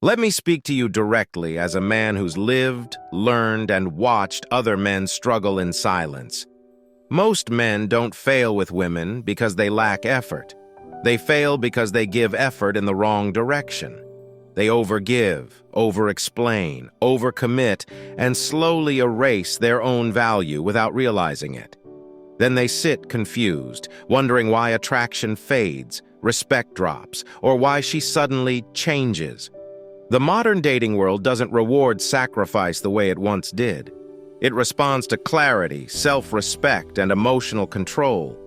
Let me speak to you directly as a man who's lived, learned, and watched other men struggle in silence. Most men don't fail with women because they lack effort. They fail because they give effort in the wrong direction. They overgive, over-explain, overcommit, and slowly erase their own value without realizing it. Then they sit confused, wondering why attraction fades, respect drops, or why she suddenly changes. The modern dating world doesn't reward sacrifice the way it once did. It responds to clarity, self-respect, and emotional control.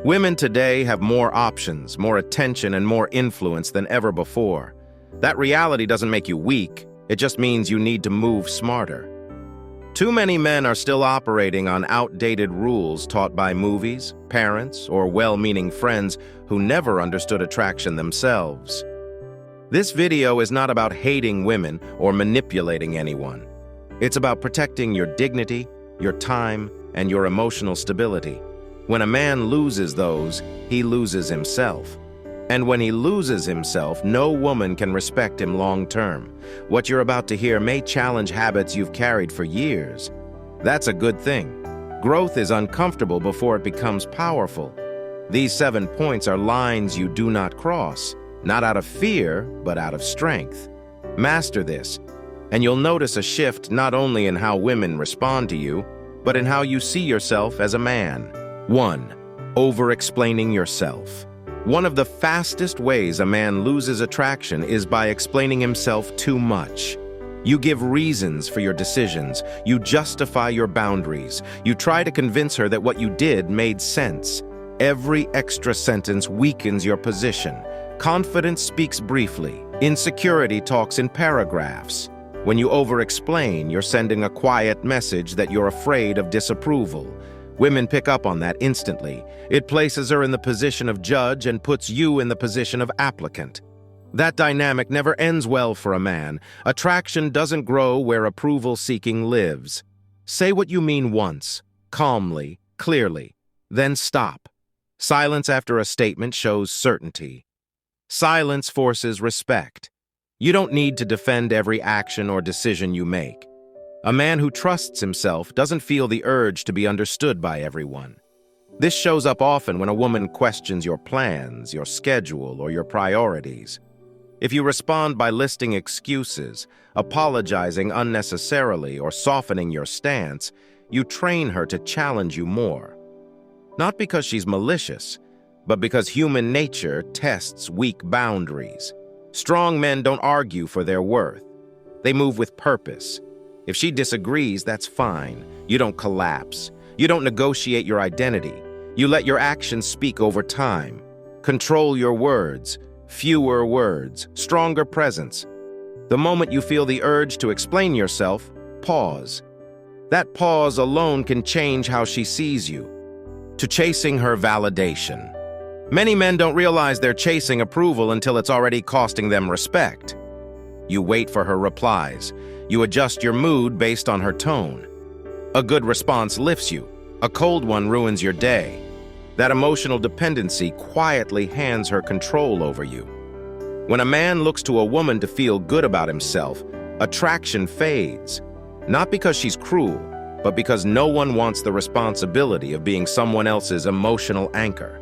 Women today have more options, more attention, and more influence than ever before. That reality doesn't make you weak, it just means you need to move smarter. Too many men are still operating on outdated rules taught by movies, parents, or well-meaning friends who never understood attraction themselves. This video is not about hating women or manipulating anyone. It's about protecting your dignity, your time, and your emotional stability. When a man loses those, he loses himself. And when he loses himself, no woman can respect him long-term. What you're about to hear may challenge habits you've carried for years. That's a good thing. Growth is uncomfortable before it becomes powerful. These 7 points are lines you do not cross, not out of fear, but out of strength. Master this, and you'll notice a shift not only in how women respond to you, but in how you see yourself as a man. 1. Over-explaining yourself. One of the fastest ways a man loses attraction is by explaining himself too much. You give reasons for your decisions. You justify your boundaries. You try to convince her that what you did made sense. Every extra sentence weakens your position. Confidence speaks briefly. Insecurity talks in paragraphs. When you over-explain, you're sending a quiet message that you're afraid of disapproval. Women pick up on that instantly. It places her in the position of judge and puts you in the position of applicant. That dynamic never ends well for a man. Attraction doesn't grow where approval-seeking lives. Say what you mean once, calmly, clearly, then stop. Silence after a statement shows certainty. Silence forces respect. You don't need to defend every action or decision you make. A man who trusts himself doesn't feel the urge to be understood by everyone. This shows up often when a woman questions your plans, your schedule, or your priorities. If you respond by listing excuses, apologizing unnecessarily, or softening your stance, you train her to challenge you more. Not because she's malicious, but because human nature tests weak boundaries. Strong men don't argue for their worth. They move with purpose. If she disagrees, that's fine. You don't collapse. You don't negotiate your identity. You let your actions speak over time. Control your words. Fewer words. Stronger presence. The moment you feel the urge to explain yourself, pause. That pause alone can change how she sees you. To chasing her validation. Many men don't realize they're chasing approval until it's already costing them respect. You wait for her replies. You adjust your mood based on her tone. A good response lifts you. A cold one ruins your day. That emotional dependency quietly hands her control over you. When a man looks to a woman to feel good about himself, attraction fades. Not because she's cruel, but because no one wants the responsibility of being someone else's emotional anchor.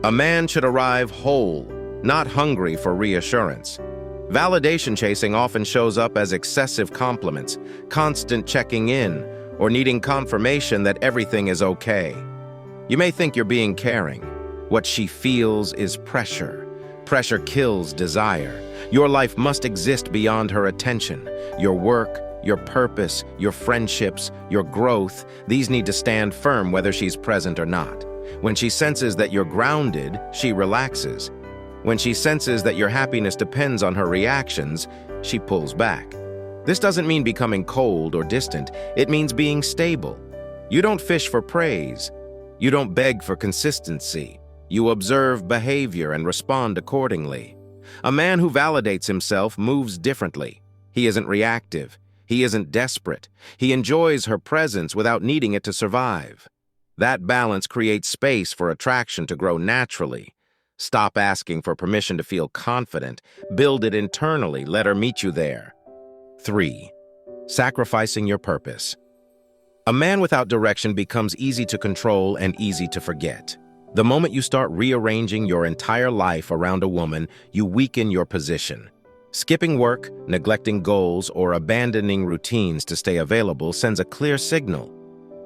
A man should arrive whole, not hungry for reassurance. Validation chasing often shows up as excessive compliments, constant checking in, or needing confirmation that everything is okay. You may think you're being caring. What she feels is pressure. Pressure kills desire. Your life must exist beyond her attention. Your work, your purpose, your friendships, your growth, these need to stand firm whether she's present or not. When she senses that you're grounded, she relaxes. When she senses that your happiness depends on her reactions, she pulls back. This doesn't mean becoming cold or distant. It means being stable. You don't fish for praise. You don't beg for consistency. You observe behavior and respond accordingly. A man who validates himself moves differently. He isn't reactive. He isn't desperate. He enjoys her presence without needing it to survive. That balance creates space for attraction to grow naturally. Stop asking for permission to feel confident. Build it internally. Let her meet you there. 3. Sacrificing your purpose. A man without direction becomes easy to control and easy to forget. The moment you start rearranging your entire life around a woman, you weaken your position. Skipping work, neglecting goals, or abandoning routines to stay available sends a clear signal.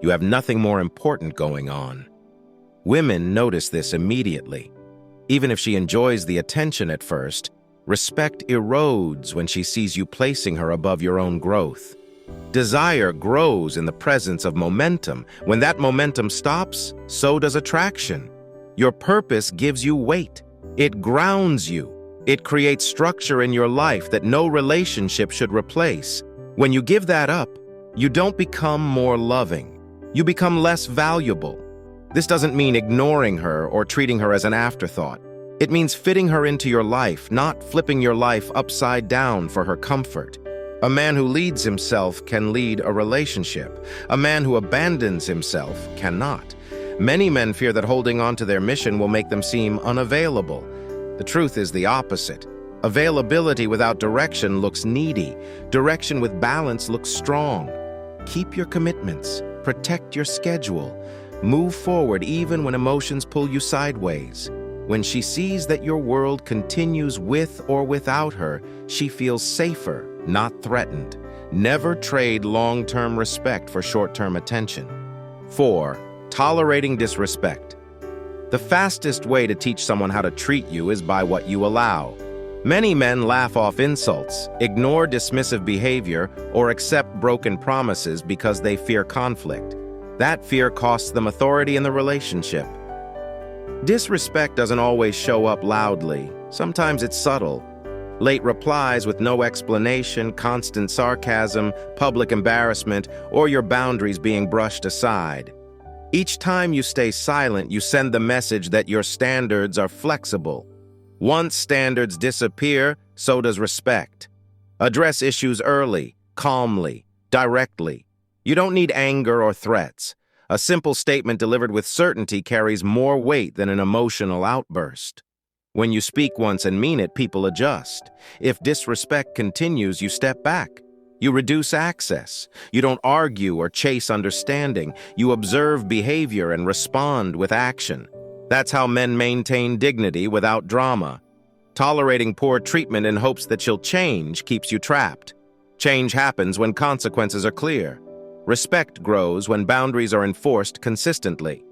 You have nothing more important going on. Women notice this immediately. Even if she enjoys the attention at first, respect erodes when she sees you placing her above your own growth. Desire grows in the presence of momentum. When that momentum stops, so does attraction. Your purpose gives you weight. It grounds you. It creates structure in your life that no relationship should replace. When you give that up, you don't become more loving. You become less valuable. This doesn't mean ignoring her or treating her as an afterthought. It means fitting her into your life, not flipping your life upside down for her comfort. A man who leads himself can lead a relationship. A man who abandons himself cannot. Many men fear that holding on to their mission will make them seem unavailable. The truth is the opposite. Availability without direction looks needy. Direction with balance looks strong. Keep your commitments. Protect your schedule. Move forward even when emotions pull you sideways. When she sees that your world continues with or without her, she feels safer, not threatened. Never trade long-term respect for short-term attention. 4. Tolerating disrespect. The fastest way to teach someone how to treat you is by what you allow. Many men laugh off insults, ignore dismissive behavior, or accept broken promises because they fear conflict. That fear costs them authority in the relationship. Disrespect doesn't always show up loudly. Sometimes it's subtle. Late replies with no explanation, constant sarcasm, public embarrassment, or your boundaries being brushed aside. Each time you stay silent, you send the message that your standards are flexible. Once standards disappear, so does respect. Address issues early, calmly, directly. You don't need anger or threats. A simple statement delivered with certainty carries more weight than an emotional outburst. When you speak once and mean it, people adjust. If disrespect continues, you step back. You reduce access. You don't argue or chase understanding. You observe behavior and respond with action. That's how men maintain dignity without drama. Tolerating poor treatment in hopes that she'll change keeps you trapped. Change happens when consequences are clear. Respect grows when boundaries are enforced consistently.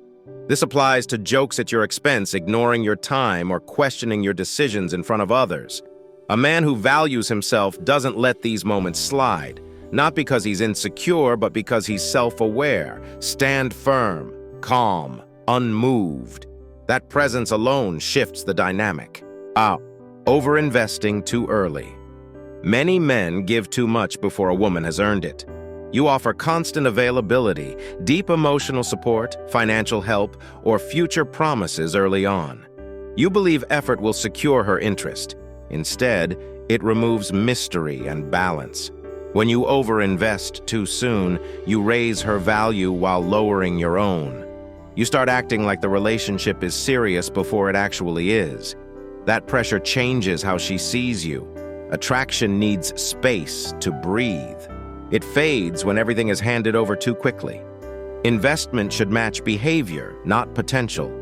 This applies to jokes at your expense, ignoring your time, or questioning your decisions in front of others. A man who values himself doesn't let these moments slide, not because he's insecure, but because he's self-aware. Stand firm, calm, unmoved. That presence alone shifts the dynamic. Overinvesting too early. Many men give too much before a woman has earned it. You offer constant availability, deep emotional support, financial help, or future promises early on. You believe effort will secure her interest. Instead, it removes mystery and balance. When you overinvest too soon, you raise her value while lowering your own. You start acting like the relationship is serious before it actually is. That pressure changes how she sees you. Attraction needs space to breathe. It fades when everything is handed over too quickly. Investment should match behavior, not potential.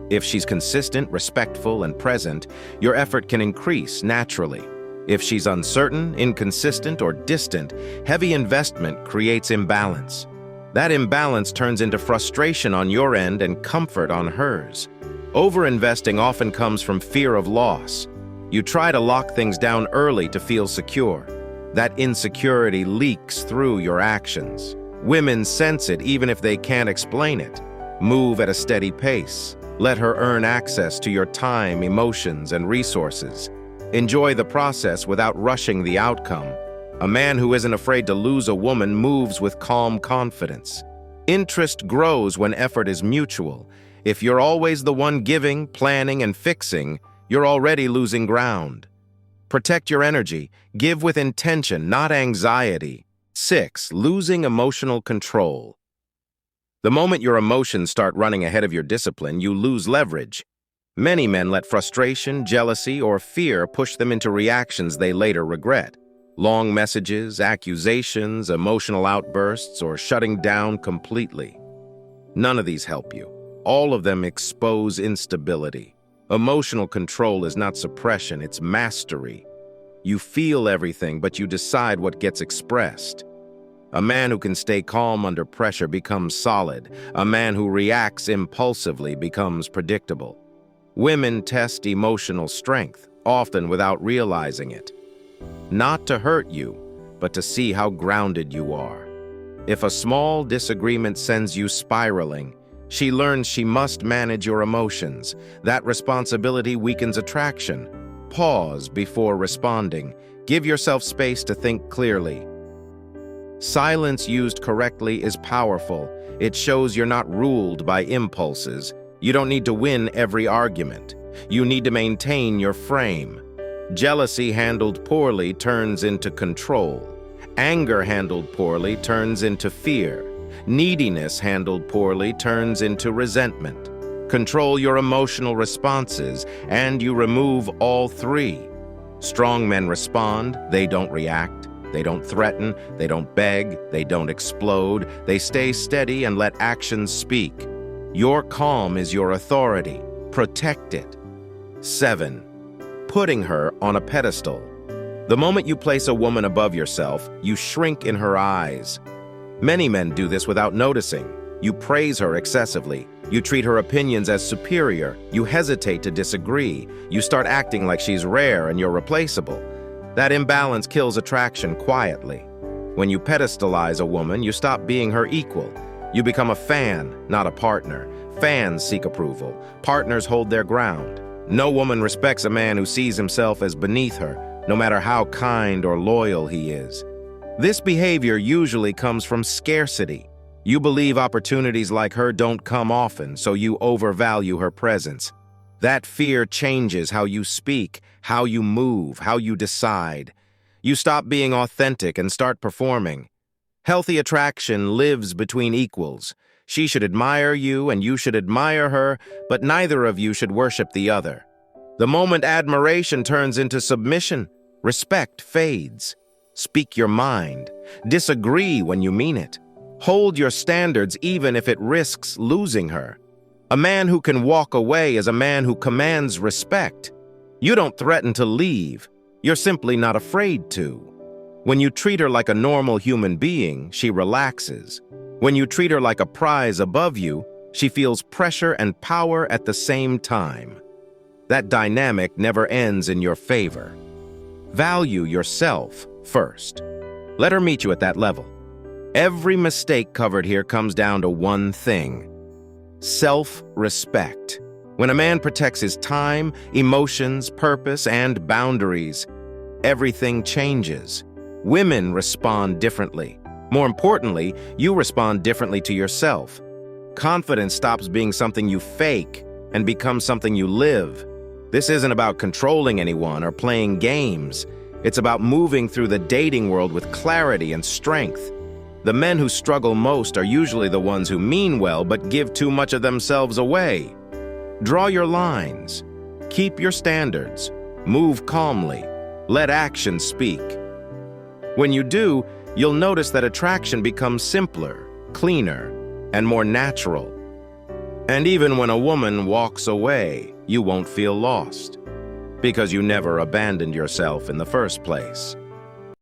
If she's consistent, respectful, and present, your effort can increase naturally. If she's uncertain, inconsistent, or distant, heavy investment creates imbalance. That imbalance turns into frustration on your end and comfort on hers. Overinvesting often comes from fear of loss. You try to lock things down early to feel secure. That insecurity leaks through your actions. Women sense it even if they can't explain it. Move at a steady pace. Let her earn access to your time, emotions, and resources. Enjoy the process without rushing the outcome. A man who isn't afraid to lose a woman moves with calm confidence. Interest grows when effort is mutual. If you're always the one giving, planning, and fixing, you're already losing ground. Protect your energy. Give with intention, not anxiety. 6. Losing emotional control. The moment your emotions start running ahead of your discipline, you lose leverage. Many men let frustration, jealousy, or fear push them into reactions they later regret. Long messages, accusations, emotional outbursts, or shutting down completely. None of these help you. All of them expose instability. Emotional control is not suppression, it's mastery. You feel everything, but you decide what gets expressed. A man who can stay calm under pressure becomes solid. A man who reacts impulsively becomes predictable. Women test emotional strength, often without realizing it. Not to hurt you, but to see how grounded you are. If a small disagreement sends you spiraling, she learns she must manage your emotions. That responsibility weakens attraction. Pause before responding. Give yourself space to think clearly. Silence used correctly is powerful. It shows you're not ruled by impulses. You don't need to win every argument. You need to maintain your frame. Jealousy handled poorly turns into control. Anger handled poorly turns into fear. Neediness handled poorly turns into resentment. Control your emotional responses, and you remove all three. Strong men respond, they don't react. They don't threaten, they don't beg, they don't explode. They stay steady and let actions speak. Your calm is your authority. Protect it. 7. Putting her on a pedestal. The moment you place a woman above yourself, you shrink in her eyes. Many men do this without noticing. You praise her excessively. You treat her opinions as superior. You hesitate to disagree. You start acting like she's rare and you're replaceable. That imbalance kills attraction quietly. When you pedestalize a woman, you stop being her equal. You become a fan, not a partner. Fans seek approval. Partners hold their ground. No woman respects a man who sees himself as beneath her, no matter how kind or loyal he is. This behavior usually comes from scarcity. You believe opportunities like her don't come often, so you overvalue her presence. That fear changes how you speak, how you move, how you decide. You stop being authentic and start performing. Healthy attraction lives between equals. She should admire you and you should admire her, but neither of you should worship the other. The moment admiration turns into submission, respect fades. Speak your mind. Disagree when you mean it. Hold your standards even if it risks losing her. A man who can walk away is a man who commands respect. You don't threaten to leave. You're simply not afraid to. When you treat her like a normal human being, she relaxes. When you treat her like a prize above you, she feels pressure and power at the same time. That dynamic never ends in your favor. Value yourself first. Let her meet you at that level. Every mistake covered here comes down to one thing: self-respect. When a man protects his time, emotions, purpose, and boundaries, everything changes. Women respond differently. More importantly, you respond differently to yourself. Confidence stops being something you fake and becomes something you live. This isn't about controlling anyone or playing games. It's about moving through the dating world with clarity and strength. The men who struggle most are usually the ones who mean well but give too much of themselves away. Draw your lines. Keep your standards. Move calmly. Let action speak. When you do, you'll notice that attraction becomes simpler, cleaner, and more natural. And even when a woman walks away, you won't feel lost, because you never abandoned yourself in the first place.